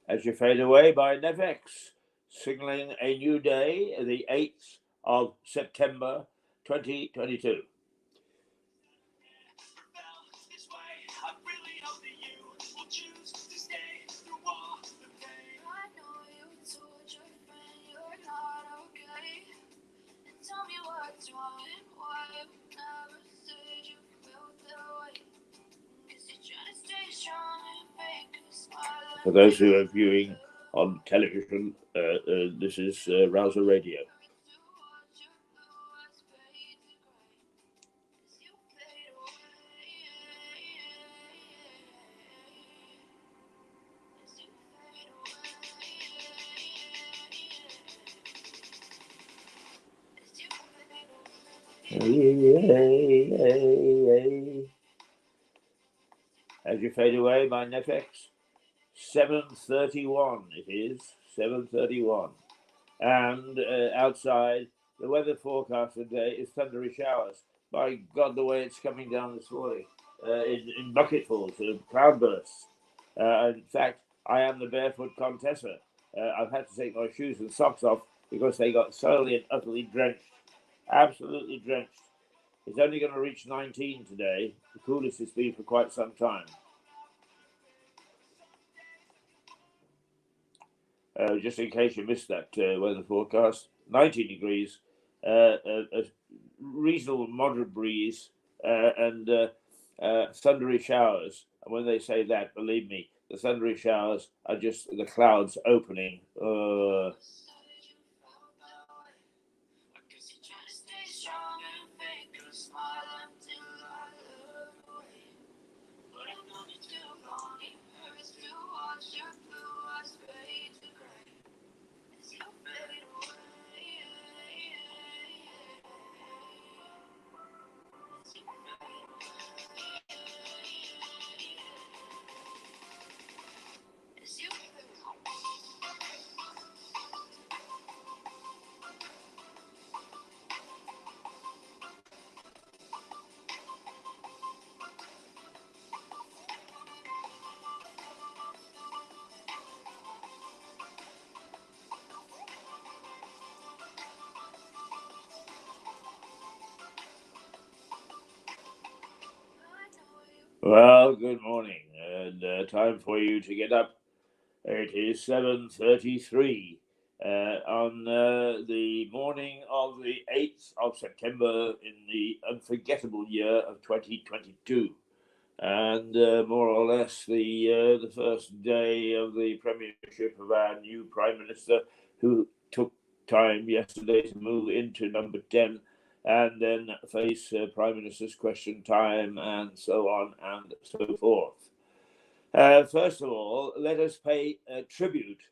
as you fade away by NFX, signaling a new day, the 8th of September 2022. For those who are viewing on television, this is Rouser Radio. As you fade away by Netflix, 7:31 it is, 7:31. And outside, the weather forecast today is thundery showers. By God, the way it's coming down this morning, in bucketfuls, cloudbursts. In fact, I am the barefoot Contessa. I've had to take my shoes and socks off because they got thoroughly and utterly drenched. Absolutely drenched. It's only going to reach 19 today, the coolest it's been for quite some time. Just in case you missed that weather forecast, 19 degrees, a reasonable moderate breeze, and thundery showers. And when they say that, believe me, the thundery showers are just the clouds opening. Well, good morning, and time for you to get up. It is 7:33 on the morning of the 8th of September in the unforgettable year of 2022, and more or less the first day of the premiership of our new Prime Minister, who took time yesterday to move into number 10 and then face Prime Minister's question time and so on and so forth. First of all, let us pay tribute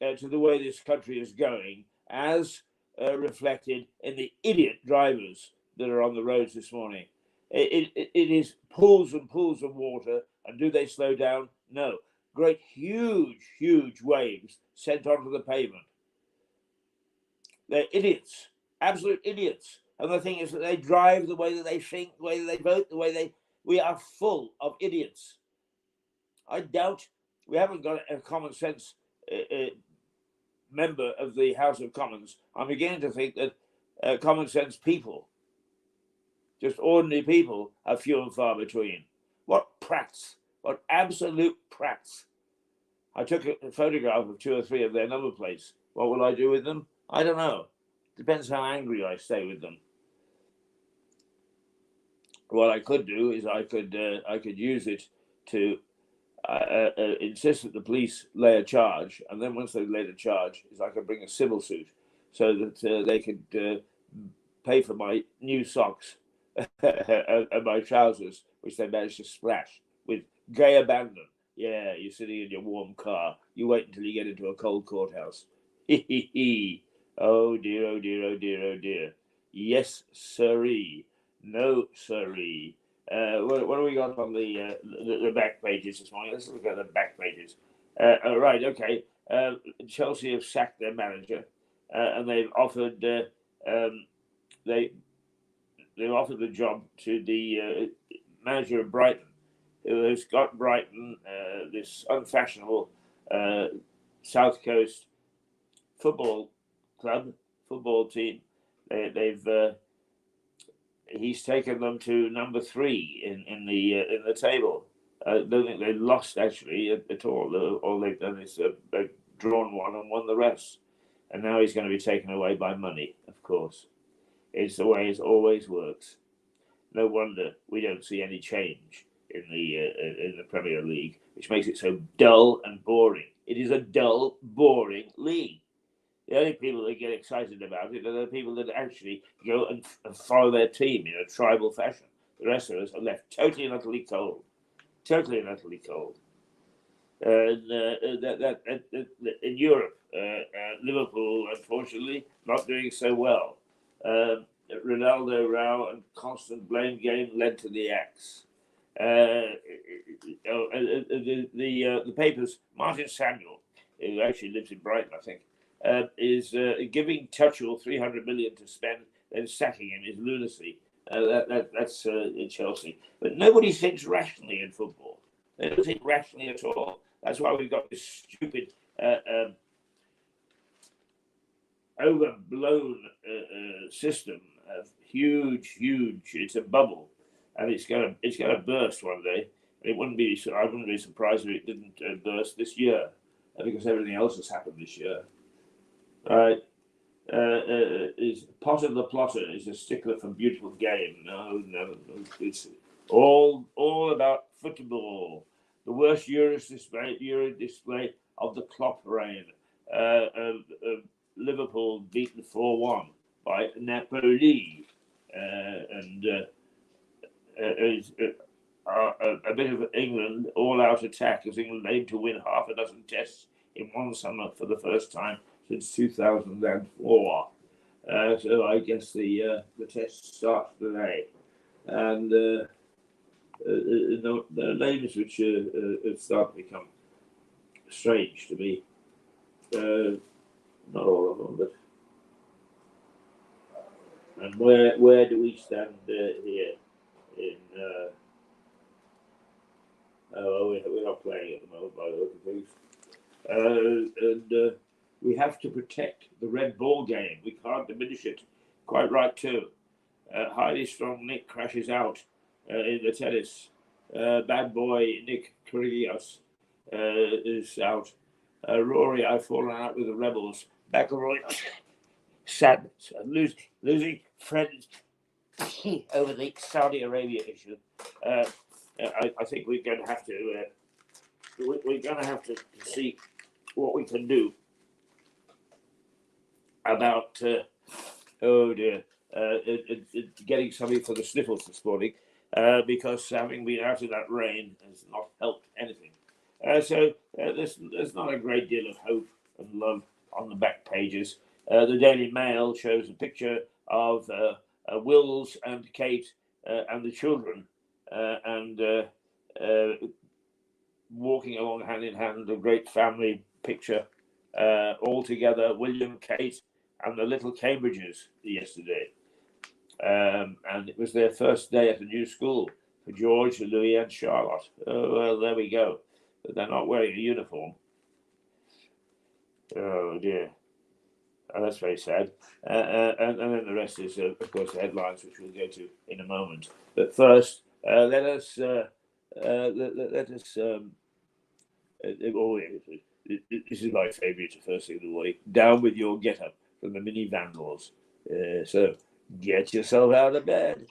to the way this country is going, as reflected in the idiot drivers that are on the roads this morning. It is pools and pools of water, and do they slow down? No. Great, huge waves sent onto the pavement. They're idiots, absolute idiots. And the thing is that they drive the way that they think, the way that they vote, the way they... We are full of idiots. I doubt we haven't got a common sense member of the House of Commons. I'm beginning to think that common sense people, just ordinary people, are few and far between. What prats, what absolute prats. I took a photograph of 2 or 3 of their number plates. What will I do with them? I don't know. Depends how angry I stay with them. What I could do is I could use it to insist that the police lay a charge, and then once they've laid a charge, is I could bring a civil suit so that they could pay for my new socks and my trousers, which they managed to splash with gay abandon. Yeah, you're sitting in your warm car. You wait until you get into a cold courthouse. Oh dear, oh dear, oh dear, oh dear. Yes, sirree. No, sirree. What do we got on the back pages this morning? Let's look at the back pages. Right, okay. Chelsea have sacked their manager, and they've offered they've offered the job to the manager of Brighton, who has got Brighton, this unfashionable South Coast football club, football team. He's taken them to number 3 in the table. I don't think they lost actually at all. All they've done is they've drawn one and won the rest. And now he's going to be taken away by money, of course. It's the way it always works. No wonder we don't see any change in the Premier League, which makes it so dull and boring. It is a dull, boring league. The only people that get excited about it are the people that actually go and follow their team in a tribal fashion. The rest of us are left totally and utterly cold. Totally and utterly cold. And in Europe, Liverpool, unfortunately, not doing so well. Ronaldo row and constant blame game led to the axe. The papers, Martin Samuel, who actually lives in Brighton, I think, is giving Tuchel 300 million to spend, then sacking him is lunacy. That's in Chelsea. But nobody thinks rationally in football. They don't think rationally at all. That's why we've got this stupid, overblown system of huge. It's a bubble, and it's gonna burst one day. I wouldn't be surprised if it didn't burst this year, because everything else has happened this year. Right? Is Potter the Plotter is a stickler for beautiful game. No, it's all about football. The worst Euro display of the Klopp reign. Liverpool beaten 4-1 by Napoli, and a bit of England all-out attack as England aimed to win half a dozen tests in one summer for the first time since 2004. So I guess the test starts today, and there are names which start to become strange to me. Not all of them, but and where do we stand here in? We're not playing at the moment, by the look of things, and we have to protect the red ball game. We can't diminish it. Quite right too. Highly strong Nick crashes out in the tennis. Bad boy Nick Kyrgios is out. Rory, I've fallen out with the rebels. McIlroy, sad, losing friends over the Saudi Arabia issue. I think we're going to have to see what we can do about getting something for the sniffles this morning, because having been out in that rain has not helped anything. So there's not a great deal of hope and love on the back pages. The Daily Mail shows a picture of Wills and Kate and the children, and walking along hand in hand, a great family picture, all together, William, Kate, and the little Cambridges yesterday. And it was their first day at a new school for George, Louis, and Charlotte. Oh, well, there we go. But they're not wearing a uniform. Oh, dear. Oh, that's very sad. And then the rest is, of course, the headlines, which we'll go to in a moment. But first, let us. This is my favourite first thing in the morning. Down with your get up from the Mini Vandals. So get yourself out of bed.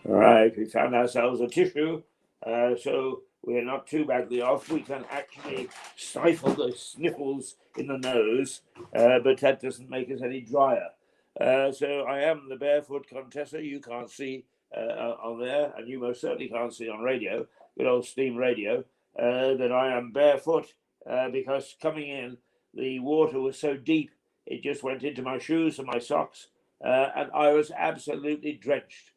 All right, we found ourselves a tissue, so we're not too badly off. We can actually stifle the sniffles in the nose, but that doesn't make us any drier. So I am the barefoot Contessa. You can't see on there, and you most certainly can't see on radio, good old steam radio, that I am barefoot because coming in, the water was so deep, it just went into my shoes and my socks, and I was absolutely drenched.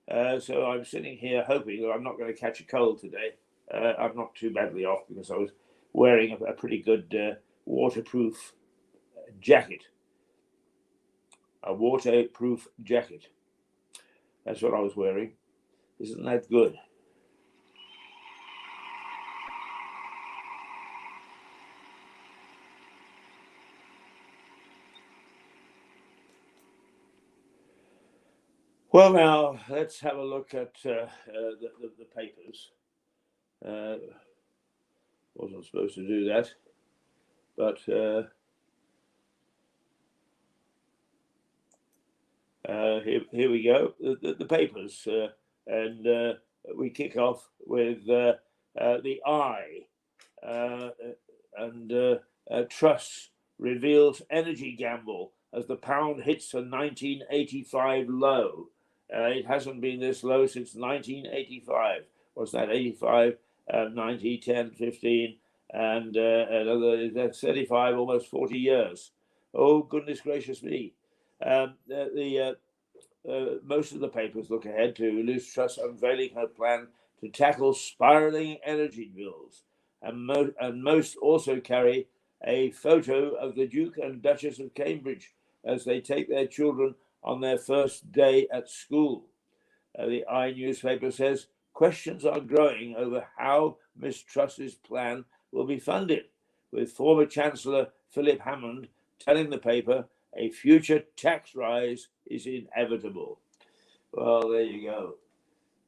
So I'm sitting here hoping that I'm not going to catch a cold today. I'm not too badly off because I was wearing a pretty good waterproof jacket. A waterproof jacket. That's what I was wearing. Isn't that good? Well, now let's have a look at the papers. Wasn't supposed to do that, but here we go. The papers, and we kick off with the eye, and Truss reveals energy gamble as the pound hits a 1985 low. It hasn't been this low since 1985. What's that? 85, 90, 10, 15, and another, that's 35, almost 40 years. Oh, goodness gracious me. Most of the papers look ahead to Liz Truss unveiling her plan to tackle spiraling energy bills, and most also carry a photo of the Duke and Duchess of Cambridge as they take their children on their first day at school. The I newspaper says questions are growing over how Miss Truss's plan will be funded, with former Chancellor Philip Hammond telling the paper a future tax rise is inevitable. Well, there you go.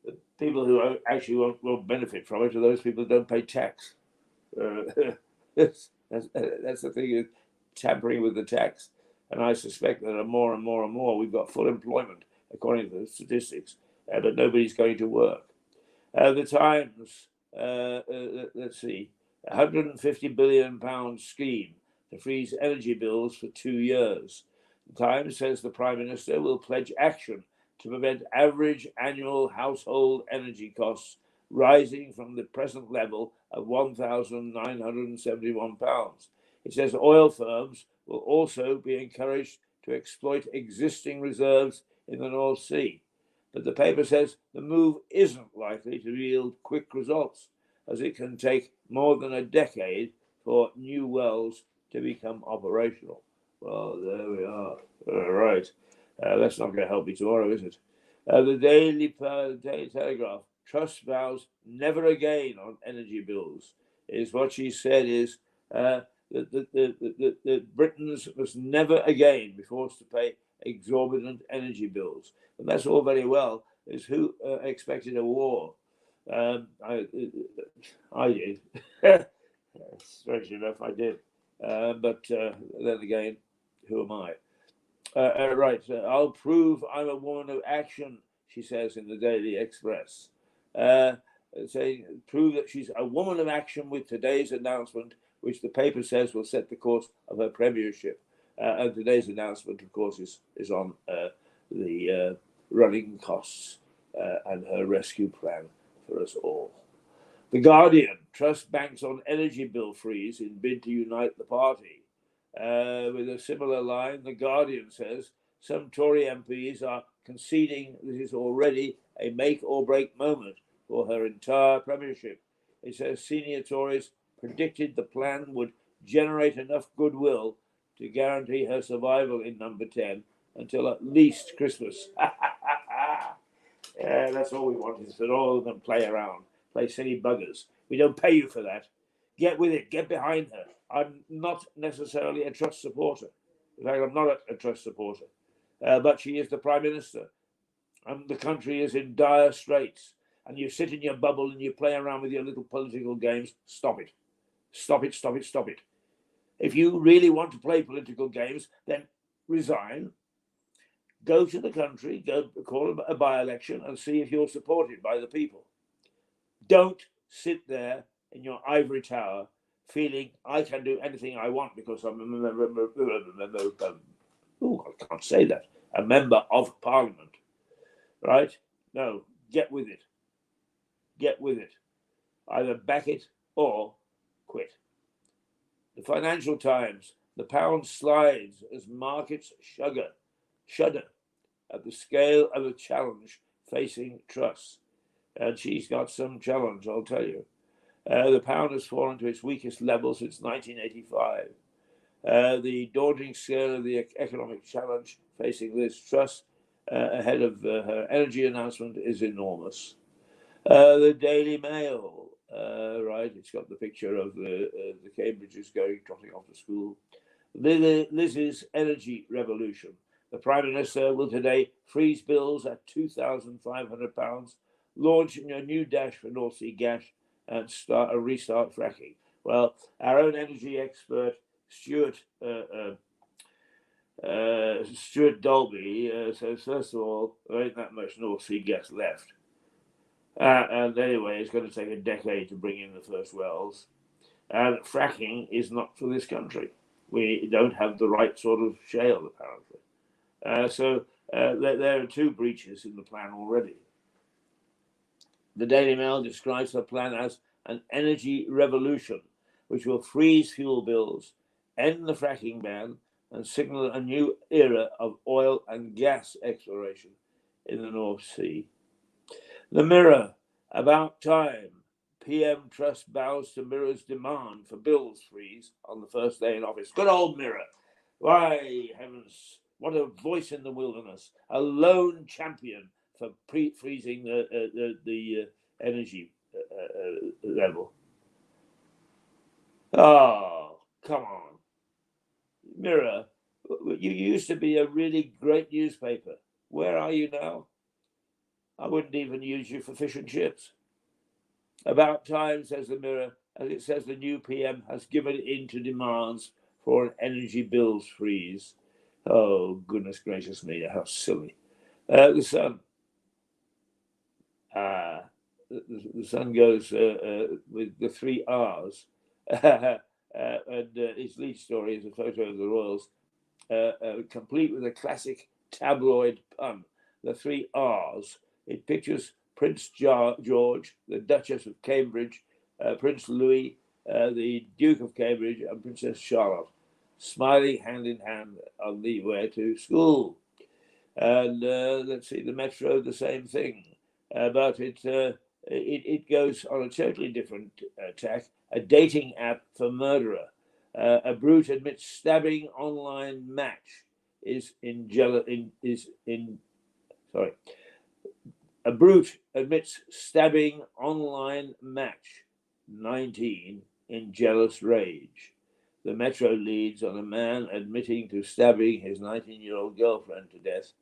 The people who actually won't benefit from it are those people who don't pay tax. That's the thing, is tampering with the tax. And I suspect that more and more and more we've got full employment, according to the statistics, but nobody's going to work. The Times, let's see, £150 billion scheme to freeze energy bills for 2 years. The Times says the Prime Minister will pledge action to prevent average annual household energy costs rising from the present level of £1,971. It says oil firms will also be encouraged to exploit existing reserves in the North Sea. But the paper says the move isn't likely to yield quick results, as it can take more than a decade for new wells to become operational. Well, there we are. All right. That's not going to help me tomorrow, is it? The Daily Telegraph, Truss vows never again on energy bills, is what she said is that Britons must never again be forced to pay exorbitant energy bills. And that's all very well. Is who expected a war? I did. Strangely enough, I did. But then again, who am I? Right. I'll prove I'm a woman of action, she says in the Daily Express. Saying, prove that she's a woman of action with today's announcement, which the paper says will set the course of her premiership. And today's announcement, of course, is on the running costs and her rescue plan for us all. The Guardian, Truss banks on energy bill freeze in bid to unite the party. With a similar line, The Guardian says some Tory MPs are conceding this is already a make or break moment for her entire premiership. It says senior Tories predicted the plan would generate enough goodwill to guarantee her survival in number 10 until at least Christmas. That's all we want, is that all of them play around, play silly buggers. We don't pay you for that. Get with it, get behind her. I'm not necessarily a Truss supporter. In fact, I'm not a Truss supporter. But she is the Prime Minister. And the country is in dire straits. And you sit in your bubble and you play around with your little political games. Stop it. Stop it, stop it, stop it. If you really want to play political games, then resign, Go to the country, go call a by-election and see if you're supported by the people. Don't sit there in your ivory tower feeling I can do anything I want because I'm I can't say that. A member of Parliament, right? No, get with it. Get with it. Either back it or quit. The Financial Times, the pound slides as markets shudder at the scale of the challenge facing Truss. And she's got some challenge, I'll tell you. The pound has fallen to its weakest level since 1985. The daunting scale of the economic challenge facing Liz Truss ahead of her energy announcement is enormous. The Daily Mail, right, it's got the picture of the Cambridges trotting off to school. Liz's energy revolution. The Prime Minister will today freeze bills at £2,500, launching a new dash for North Sea gas and restart fracking. Well, our own energy expert, Stuart Dolby, says, first of all, there ain't that much North Sea gas left. And anyway, it's going to take a decade to bring in the first wells. And fracking is not for this country. We don't have the right sort of shale, apparently. So there are two breaches in the plan already. The Daily Mail describes the plan as an energy revolution, which will freeze fuel bills, end the fracking ban, and signal a new era of oil and gas exploration in the North Sea. The Mirror, about time. PM Truss bows to Mirror's demand for bills freeze on the first day in office. Good old Mirror. Why, heavens, what a voice in the wilderness. A lone champion for freezing the energy level. Oh, come on. Mirror, you used to be a really great newspaper. Where are you now? I wouldn't even use you for fish and chips. About time, says the Mirror, as it says the new PM has given in to demands for an energy bills freeze. Oh, goodness gracious me, how silly. The Sun. The Sun goes with the three R's. And its lead story is a photo of the Royals, complete with a classic tabloid pun. The three R's. It pictures Prince George, the Duchess of Cambridge, Prince Louis, the Duke of Cambridge, and Princess Charlotte, smiling hand in hand on the way to school. And let's see, the Metro, the same thing. But it goes on a totally different tack. A dating app for murderer. A brute admits stabbing online match A brute admits stabbing online match 19 in jealous rage. The Metro leads on a man admitting to stabbing his 19-year-old girlfriend to death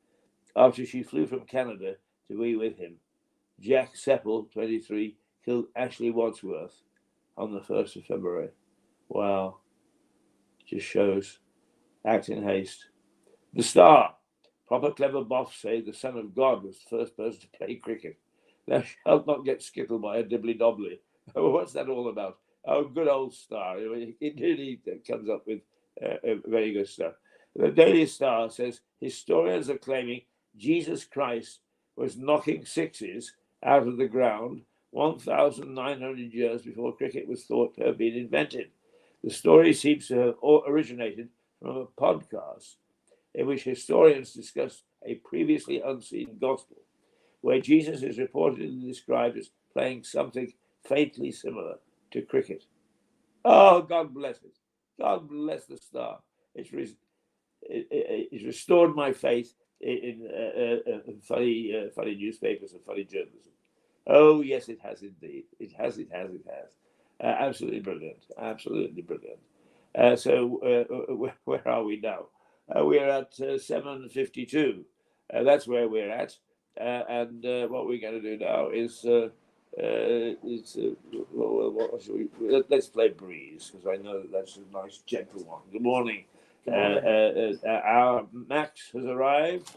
after she flew from Canada to be with him. Jack Seppel, 23, killed Ashley Wadsworth on the 1st of February. Wow. Just shows. Act in haste. The Star. Proper clever boffs say the Son of God was the first person to play cricket. Thou shalt not get skittled by a dibbly-dobbly. What's that all about? Oh, good old Star. It really comes up with very good stuff. The Daily Star says historians are claiming Jesus Christ was knocking sixes out of the ground 1,900 years before cricket was thought to have been invented. The story seems to have originated from a podcast in which historians discuss a previously unseen gospel, where Jesus is reportedly described as playing something faintly similar to cricket. Oh, God bless it. God bless the Star. It's restored my faith in funny newspapers and funny journalism. Oh, yes, it has indeed. It has. Absolutely brilliant. Absolutely brilliant. So where are we now? We're at 7:52. That's where we're at. And what we're going to do now is let's play Breeze, because I know that's a nice, gentle one. Good morning. Our Max has arrived.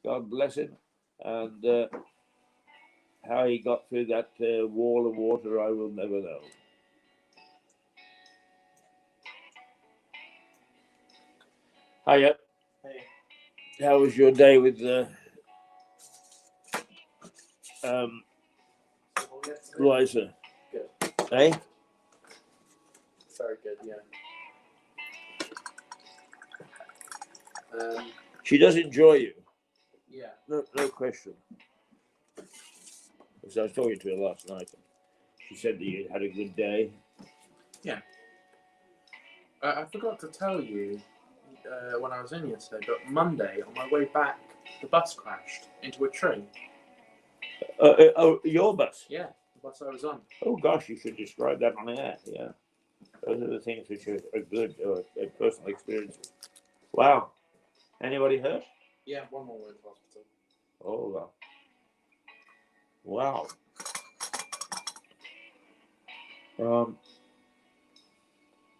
God bless him. And how he got through that wall of water, I will never know. Hiya. Hey. How was your day with Rouser? Good. Eh? Very good, yeah. She does enjoy you. Yeah. No question. Because I was talking to her last night. She said that you had a good day. Yeah. I forgot to tell you when I was in yesterday, but Monday, on my way back, the bus crashed into a tree. Your bus? Yeah, the bus I was on. Oh gosh, you should describe that on air. Yeah. Those are the things which are good personal experiences. Wow. Anybody hurt? Yeah, one more went to hospital. Oh, wow.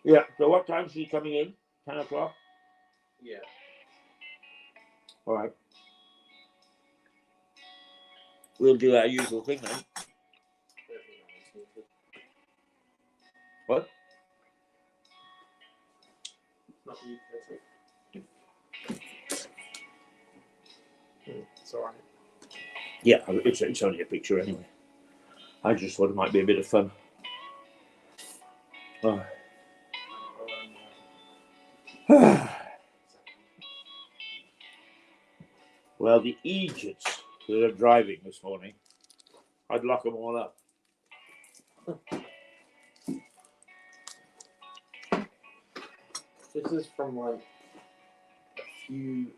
Yeah, so what time is she coming in? 10 o'clock? Yeah. All right. We'll do our usual thing then. What? Not you, it's alright. Yeah, it's only a picture anyway. I just thought it might be a bit of fun. Oh. Well, the idiots that are driving this morning, I'd lock them all up. This is from like a few,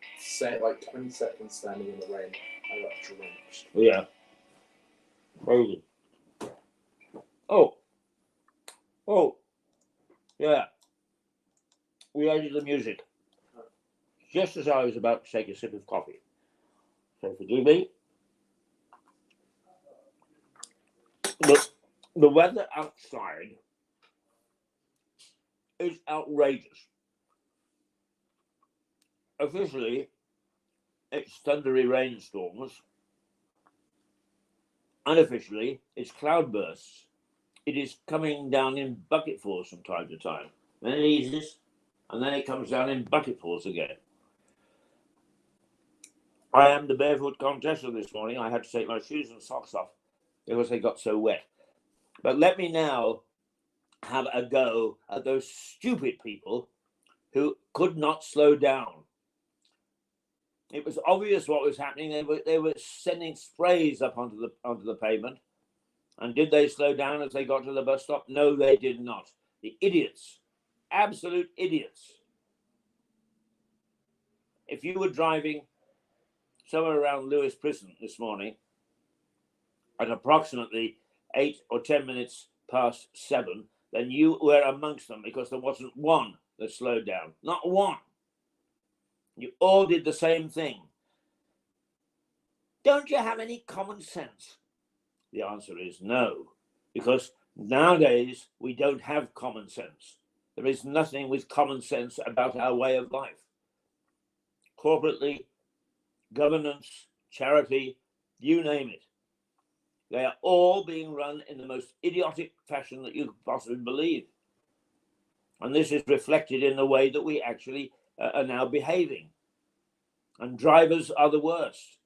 like 20 seconds standing in the rain. I got drenched. Yeah. Crazy. Oh, yeah. We added the music just as I was about to take a sip of coffee. So forgive me. The weather outside is outrageous. Officially, it's thundery rainstorms. Unofficially, it's cloudbursts. It is coming down in bucketfuls from time to time. Then it eases, and then it comes down in bucketfuls again. I am the barefoot contessa this morning. I had to take my shoes and socks off because they got so wet. But let me now have a go at those stupid people who could not slow down. It was obvious what was happening. They were sending sprays up onto the pavement. And did they slow down as they got to the bus stop? No, they did not. The idiots, absolute idiots. If you were driving somewhere around Lewis Prison this morning at approximately 8 or 10 minutes past 7, then you were amongst them because there wasn't one that slowed down. Not one. You all did the same thing. Don't you have any common sense? The answer is no, because nowadays we don't have common sense. There is nothing with common sense about our way of life. Corporately, governance, charity, you name it. They are all being run in the most idiotic fashion that you could possibly believe. And this is reflected in the way that we actually are now behaving. And drivers are the worst.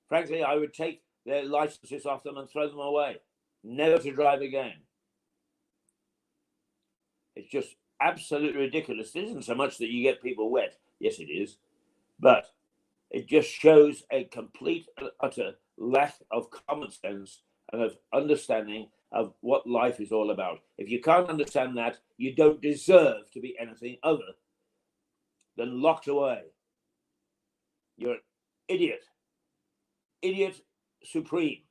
Frankly, I would take their licenses off them and throw them away. Never to drive again. It's just absolutely ridiculous. It isn't so much that you get people wet. Yes, it is. But it just shows a complete and utter lack of common sense and of understanding of what life is all about. If you can't understand that, you don't deserve to be anything other than locked away. You're an idiot. Idiot supreme.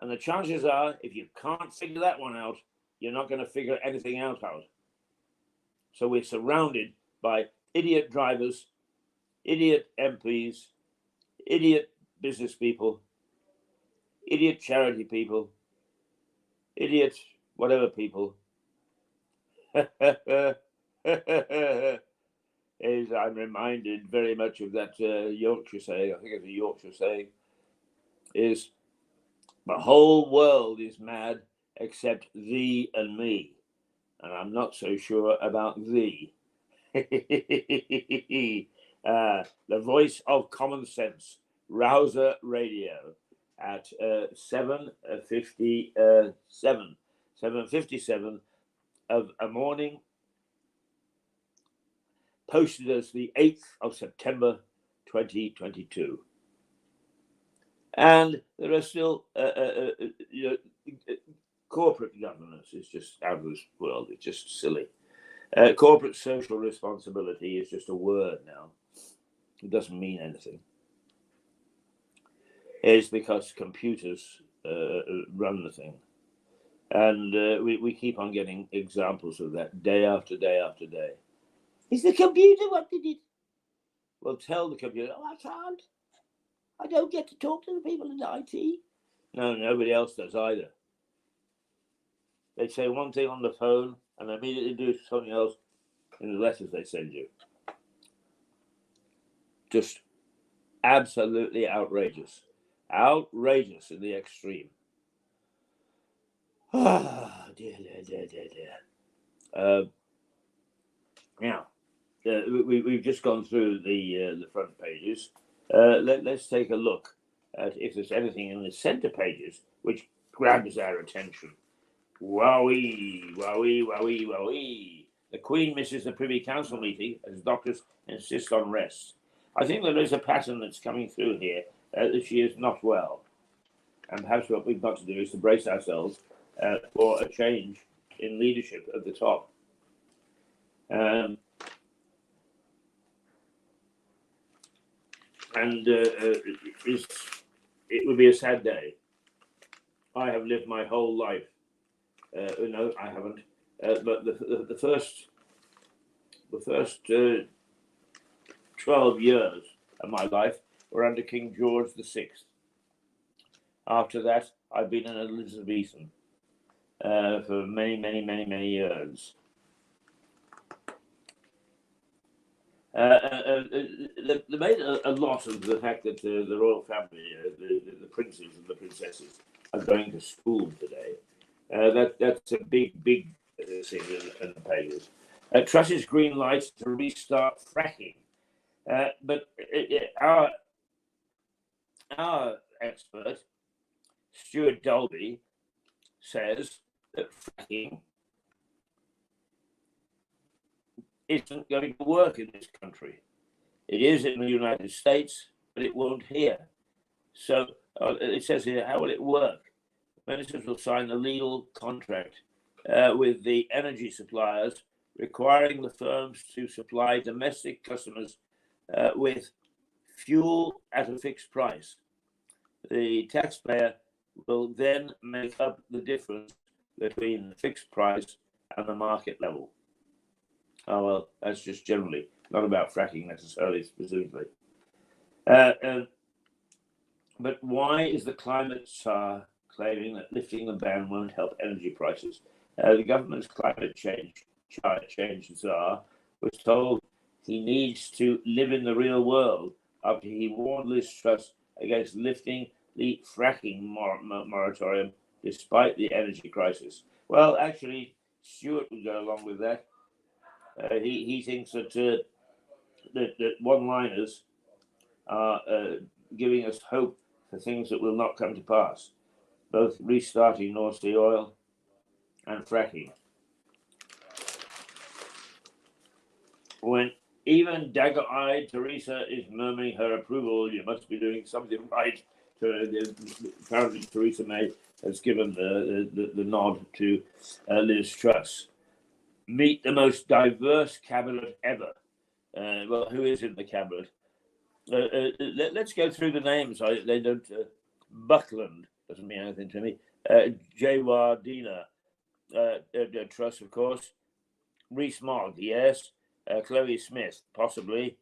And the chances are, if you can't figure that one out, you're not going to figure anything else out. So we're surrounded by idiot drivers, idiot MPs, idiot business people, idiot charity people, idiot whatever people. is I'm reminded very much of that Yorkshire saying, I think it's a Yorkshire saying, is the whole world is mad except thee and me. And I'm not so sure about thee. The voice of common sense, Rouser Radio at 7:57 of a morning, posted as the 8th of September 2022. And there are still corporate governance is just out of this world. It's just silly. Corporate social responsibility is just a word now. It doesn't mean anything. It's because computers run the thing. And we keep on getting examples of that day after day after day. Is the computer what did it? Well, tell the computer, I can't. I don't get to talk to the people in IT. No, nobody else does either. They say one thing on the phone and immediately do something else in the letters they send you. Just absolutely outrageous. Outrageous in the extreme. Ah, dear. Now, we've just gone through the front pages. Let's take a look at if there's anything in the center pages which grabs our attention. Wowee. The Queen misses the Privy Council meeting as doctors insist on rest. I think there is a pattern that's coming through here that she is not well. And perhaps what we've got to do is to brace ourselves for a change in leadership at the top. It would be a sad day. I have lived my whole life. No, I haven't. But the first 12 years of my life were under King George VI. After that, I've been an Elizabethan for many years. They made a lot of the fact that the royal family, the princes and the princesses, are going to school today. That's a big thing in the pages. Truss's green light to restart fracking. But our expert, Stuart Dolby, says that fracking isn't going to work in this country. It is in the United States, but it won't here. So it says here, how will it work? Ministers will sign a legal contract with the energy suppliers, requiring the firms to supply domestic customers with fuel at a fixed price. The taxpayer will then make up the difference between the fixed price and the market level. Oh, well, that's just generally, not about fracking necessarily, specifically. But why is the climate czar claiming that lifting the ban won't help energy prices? The government's climate change czar was told he needs to live in the real world after he warned Liz Truss against lifting the fracking moratorium despite the energy crisis. Well, actually, Stuart would go along with that. He thinks that one-liners are giving us hope for things that will not come to pass, both restarting North Sea oil and fracking. When even dagger-eyed Theresa is murmuring her approval, you must be doing something right. Apparently, Theresa May has given the nod to Liz Truss. Meet the most diverse cabinet ever. Well, who is in the cabinet? Let's go through the names. They don't. Buckland doesn't mean anything to me. Jawardina Truss, of course. Rees-Mogg, yes. Chloe Smith, possibly.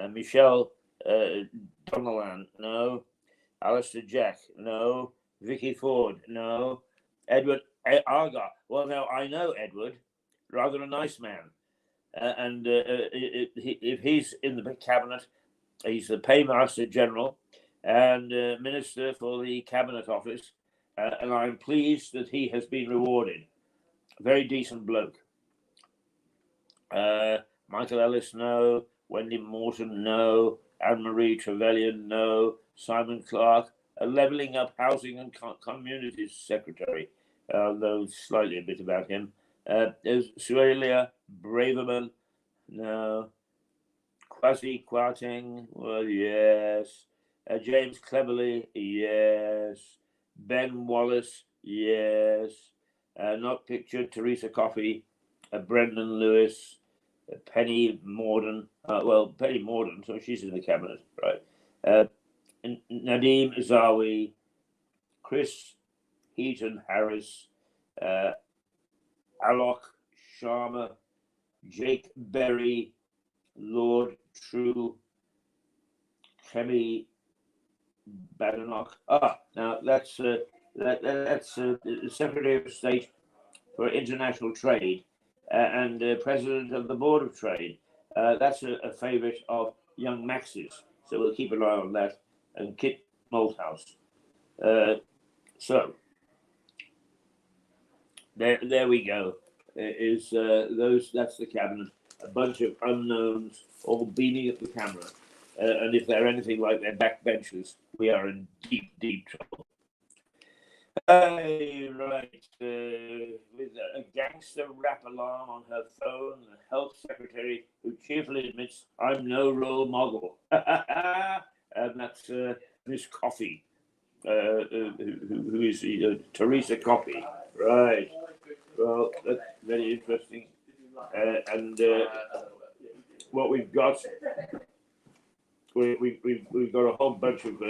Michelle Donnellan, no. Alistair Jack, no. Vicky Ford, no. Edward Argar. Well, now I know Edward, rather a nice man. and if he's in the cabinet, he's the paymaster general and minister for the cabinet office, and I'm pleased that he has been rewarded. Very decent bloke. Michael Ellis, no. Wendy Morton, no. Anne-Marie Trevelyan, no. Simon Clark, a Levelling Up Housing and Communities Secretary, though slightly a bit about him. There's Suelia Braverman, no. Kwasi Kwarteng, well, yes. James Cleverly, yes. Ben Wallace, yes. Not pictured, Teresa Coffey, Brendan Lewis, Penny Morden. Penny Morden, so she's in the cabinet, right? Nadeem Zawi, Chris Heaton Harris, Alok Sharma, Jake Berry, Lord True, Kemi Badenoch. Now that's the Secretary of State for International Trade and President of the Board of Trade. That's a favourite of young Max's, so we'll keep an eye on that. And Kit Malthouse. So there we go. That's the cabinet. A bunch of unknowns all beaming at the camera. And if they're anything like their backbenchers, we are in deep, deep trouble. Right. With a gangster rap alarm on her phone, the health secretary who cheerfully admits, I'm no role model. And that's Miss Coffey, who is Teresa Coffey. Right. Well, that's very interesting. And what we've got, we've got a whole bunch of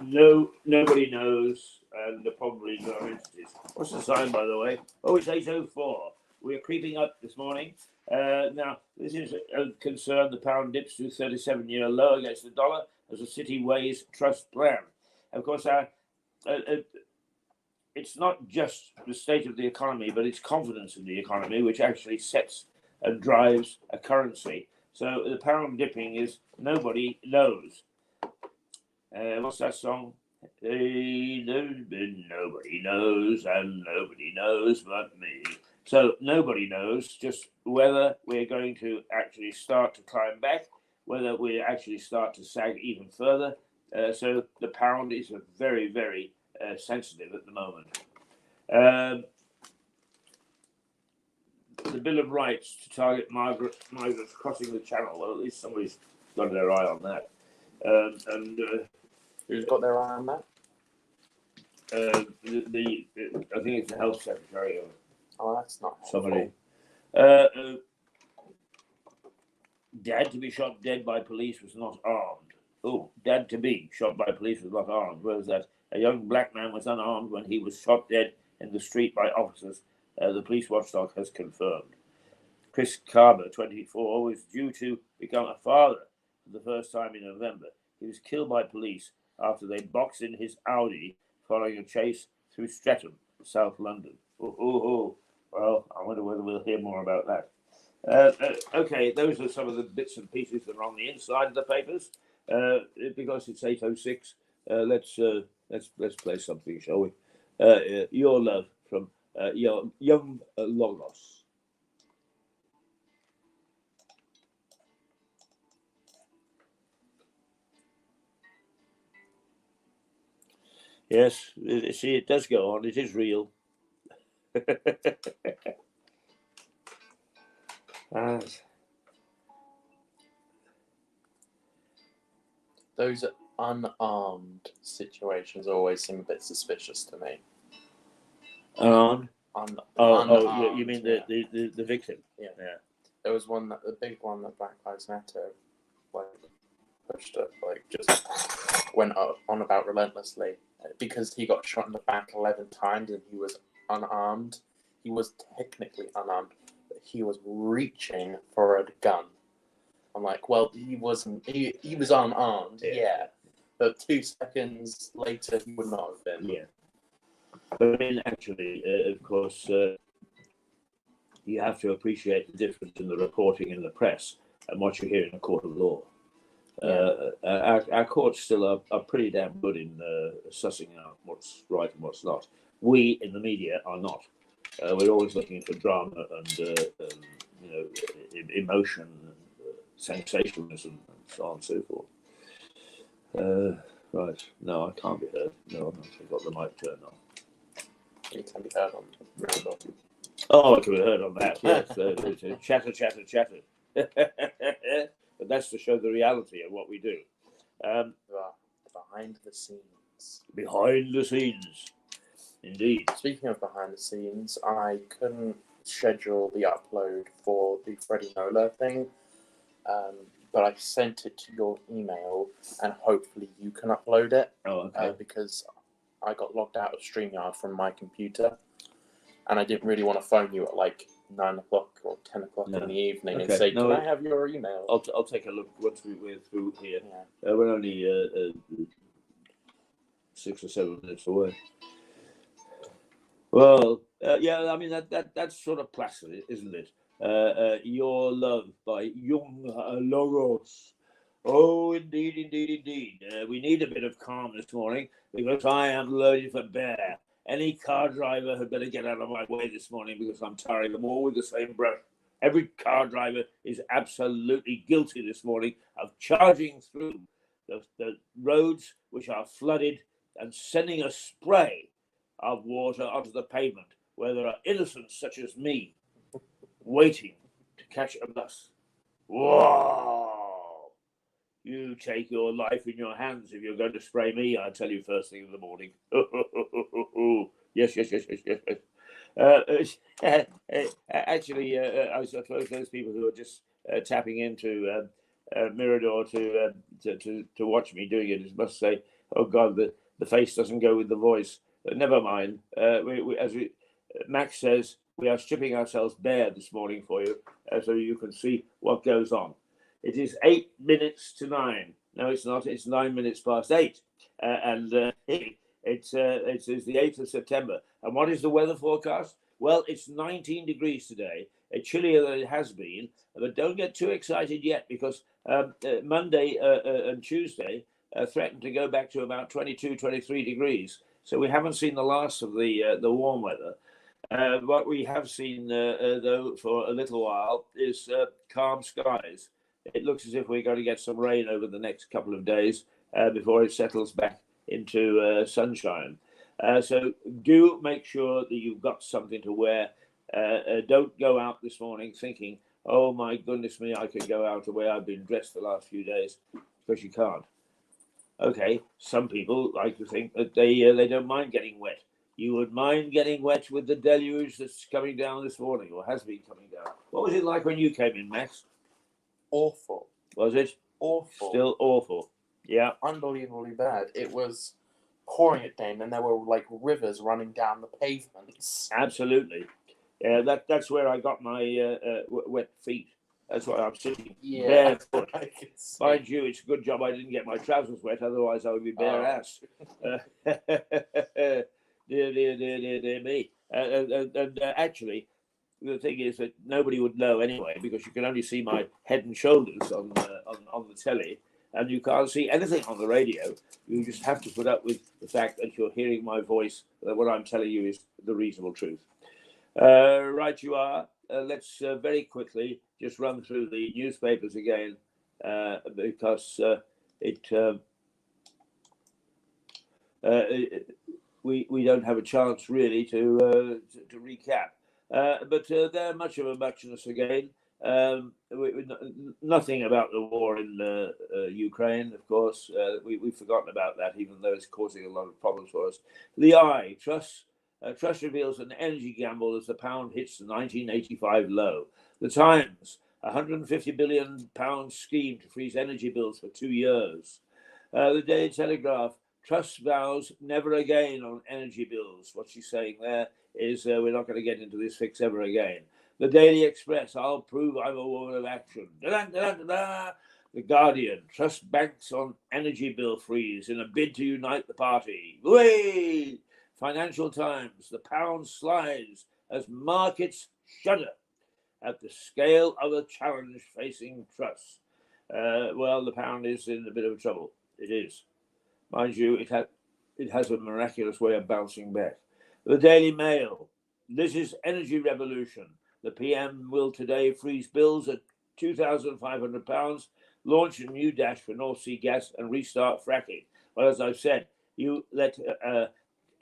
nobody knows, and probably no entities. What's the sign, by the way? Oh, it's 8:04. We're creeping up this morning. Now, this is a concern. The pound dips to 37-year low against the dollar as a City Ways Trust plan. Of course, it's not just the state of the economy, but it's confidence in the economy, which actually sets and drives a currency. So the pound dipping is nobody knows. What's that song? There's been nobody knows, and nobody knows but me. So nobody knows just whether we're going to actually start to climb back, whether we actually start to sag even further. So the pound is very, very sensitive at the moment. The Bill of Rights to target migrants crossing the Channel. Well, at least somebody's got their eye on that. Who's got their eye on that? I think it's the health secretary or that's not somebody. Dad to be shot dead by police was not armed. Oh, dad to be shot by police was not armed. Where was that? A young black man was unarmed when he was shot dead in the street by officers. The police watchdog has confirmed. Chris Carver, 24, was due to become a father for the first time in November. He was killed by police after they boxed in his Audi following a chase through Streatham, South London. Well, I wonder whether we'll hear more about that. Okay, those are some of the bits and pieces that are on the inside of the papers. Because it's 8:06, let's play something, shall we? Your Love from Young Logos. Yes, see, it does go on. It is real. Those unarmed situations always seem a bit suspicious to me. Unarmed? Unarmed, you mean the victim? Yeah. There was one, the big one that Black Lives Matter pushed up, just went on about relentlessly because he got shot in the back 11 times and he was unarmed. He was technically unarmed, but he was reaching for a gun. I'm like, well, he wasn't. He was unarmed, yeah. But 2 seconds later, he would not have been. Yeah. But I mean, actually, of course, you have to appreciate the difference in the reporting in the press and what you hear in a court of law. Our courts still are pretty damn good in sussing out what's right and what's not. We in the media are not. We're always looking for drama and emotion, and sensationalism, and so on and so forth. Right. No, I can't be heard. No, I've got the mic turned on. You can be heard on the radio. Oh, I can be heard on that, yes. Chatter, chatter, chatter. But that's to show the reality of what we do. Behind the scenes. Behind the scenes. Indeed. Speaking of behind the scenes, I couldn't schedule the upload for the Freddie Nola thing, but I sent it to your email, and hopefully you can upload it. Oh, okay. Because I got logged out of StreamYard from my computer, and I didn't really want to phone you at like 9 o'clock or 10 o'clock in the evening and say, can I have your email? I'll take a look once we're through here. Yeah. We're only 6 or 7 minutes away. Well, yeah, I mean, that's sort of placid, isn't it? Your Love by Young Logos. Oh, indeed, indeed, indeed. We need a bit of calm this morning because I am loaded for bear. Any car driver had better get out of my way this morning because I'm tarring them all with the same brush. Every car driver is absolutely guilty this morning of charging through the roads which are flooded and sending a spray of water onto the pavement where there are innocents such as me waiting to catch a bus. Whoa! You take your life in your hands if you're going to spray me, I tell you first thing in the morning. Yes. Actually, I suppose those people who are just tapping into Mirador to watch me doing it must say, oh God, the face doesn't go with the voice. Never mind. Max says, we are stripping ourselves bare this morning for you so you can see what goes on. It is 8 minutes to 9. No, it's not. It's 9 minutes past 8. It's the 8th of September. And what is the weather forecast? Well, it's 19 degrees today, chillier than it has been. But don't get too excited yet because Monday and Tuesday threaten to go back to about 22, 23 degrees. So we haven't seen the last of the warm weather. What we have seen, though, for a little while is calm skies. It looks as if we're going to get some rain over the next couple of days before it settles back into sunshine. So do make sure that you've got something to wear. Don't go out this morning thinking, oh my goodness me, I could go out the way I've been dressed the last few days, because you can't. Okay, some people like to think that they don't mind getting wet. You would mind getting wet with the deluge that's coming down this morning, or has been coming down. What was it like when you came in, Max? Awful. Was it? Awful. Still awful. Yeah. Unbelievably bad. It was pouring it down, and there were like rivers running down the pavements. Absolutely. Yeah, that's where I got my wet feet. That's why I'm sitting barefoot. Mind you, it's a good job I didn't get my trousers wet, otherwise I would be bare ass. Dear me. And actually, the thing is that nobody would know anyway, because you can only see my head and shoulders on the telly, and you can't see anything on the radio. You just have to put up with the fact that you're hearing my voice, that what I'm telling you is the reasonable truth. Right you are. Let's very quickly just run through the newspapers again, because we don't have a chance really to recap. But they're much of a muchness again. Nothing about the war in Ukraine, of course. We've forgotten about that, even though it's causing a lot of problems for us. The Eye, Truss reveals an energy gamble as the pound hits the 1985 low. The Times, £150 billion scheme to freeze energy bills for 2 years. The Daily Telegraph, Truss vows never again on energy bills. What she's saying there is we're not going to get into this fix ever again. The Daily Express, I'll prove I'm a woman of action. The Guardian, Truss banks on energy bill freeze in a bid to unite the party. Whee! Financial Times, the pound slides as markets shudder. at the scale of a challenge facing trusts. Well, the pound is in a bit of trouble. It is. Mind you, it has a miraculous way of bouncing back. The Daily Mail. This is energy revolution. The PM will today freeze bills at £2,500, launch a new dash for North Sea gas and restart fracking. Well, as I've said, you let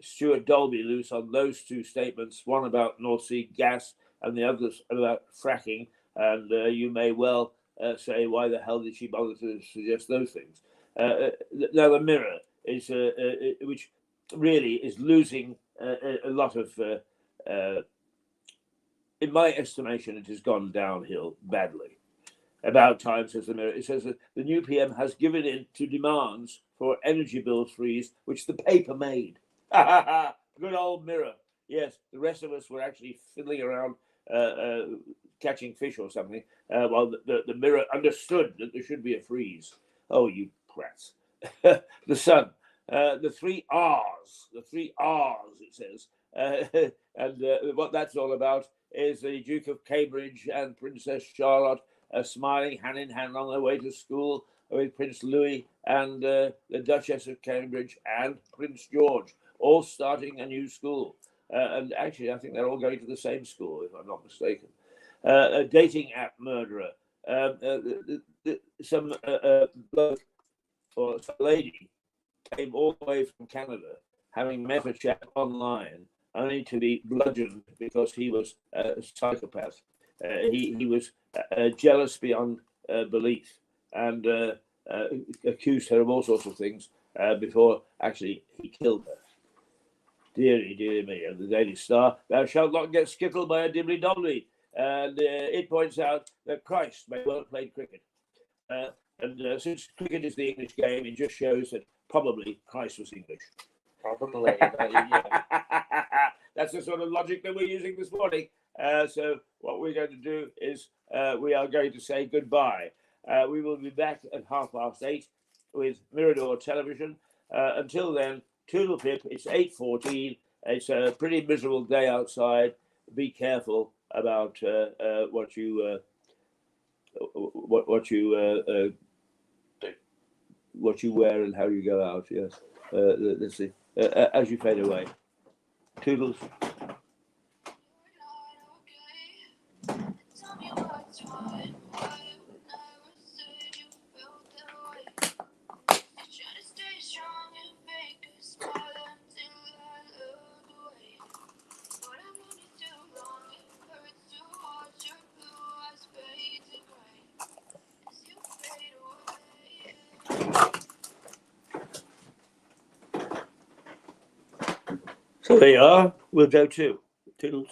Stuart Dolby loose on those two statements, one about North Sea gas and the other about fracking, and you may well say, why the hell did she bother to suggest those things? Now, the Mirror is, which really is losing a lot of, in my estimation, it has gone downhill badly. About time, says the Mirror. It says that the new PM has given in to demands for energy bill freeze, which the paper made. Good old Mirror. Yes, the rest of us were actually fiddling around catching fish or something, while the Mirror understood that there should be a freeze. Oh, you prats. The Sun. The three R's, it says. And what that's all about is the Duke of Cambridge and Princess Charlotte smiling hand in hand on their way to school with Prince Louis and the Duchess of Cambridge and Prince George, all starting a new school. And actually, I think they're all going to the same school, if I'm not mistaken. A dating app murderer. Some bloke or some lady came all the way from Canada, having met a chap online, only to be bludgeoned because he was a psychopath. He was jealous beyond belief, and accused her of all sorts of things before actually he killed her. Deary, dear me. And the Daily Star, thou shalt not get skittled by a dibbly-dobbly. And it points out that Christ may well have played cricket. And since cricket is the English game, it just shows that probably Christ was English. Probably. Yeah. That's the sort of logic that we're using this morning. So what we're going to do is we are going to say goodbye. We will be back at 8:30 with Mirador Television. Until then, toodle pip. It's 8:14. It's a pretty miserable day outside. Be careful about what you wear and how you go out. Yes. Let's see. As you fade away. Toodles. So there you are. We'll go too. Toodles.